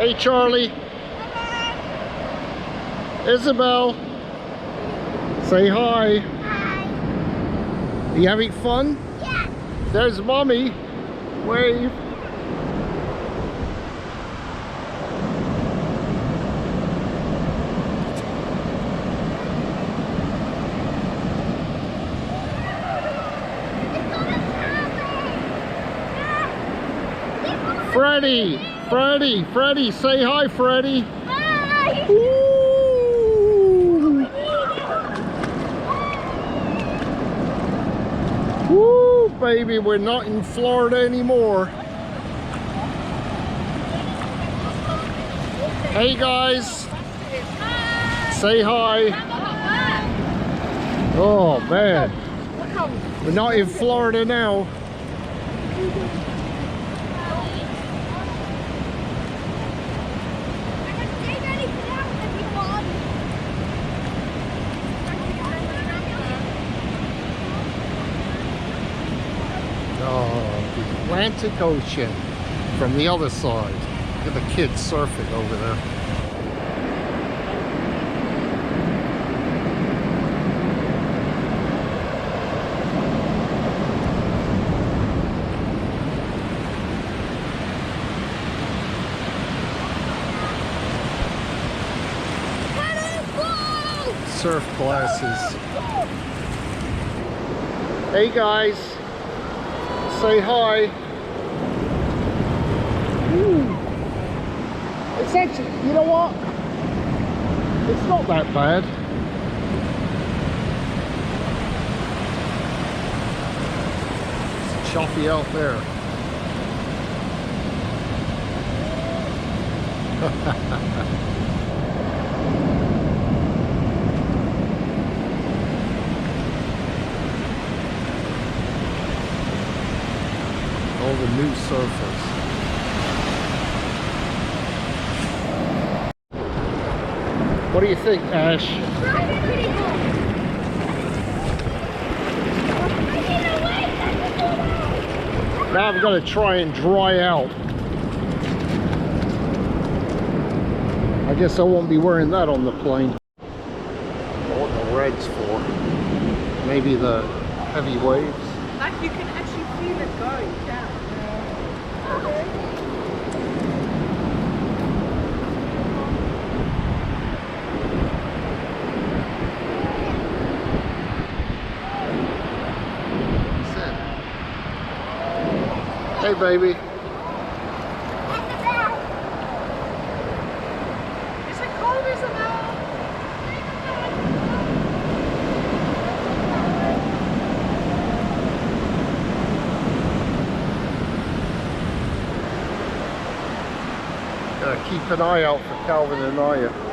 Hey, Charlie. Isabel. Say hi. Hi. Are you having fun? Yeah. There's Mommy. Wave. Freddie, say hi, Freddie. Hi. Woo! Woo, baby, we're not in Florida anymore. Hey, guys. Say hi. Oh, man. We're not in Florida now. Oh, the Atlantic Ocean from the other side. Look at the kids surfing over there. Surf classes. Hey guys, say hi. Ooh. It's actually, you know what? It's not that bad. It's choppy out there. All the new surfers. What do you think, Ash? Now I've got to try and dry out. I guess I won't be wearing that on the plane. I don't know what the red's for. Maybe the heavy waves. Like you can actually feel it going down. Hey, baby. Is it cold, Isabel? Keep an eye out for Calvin and Aya.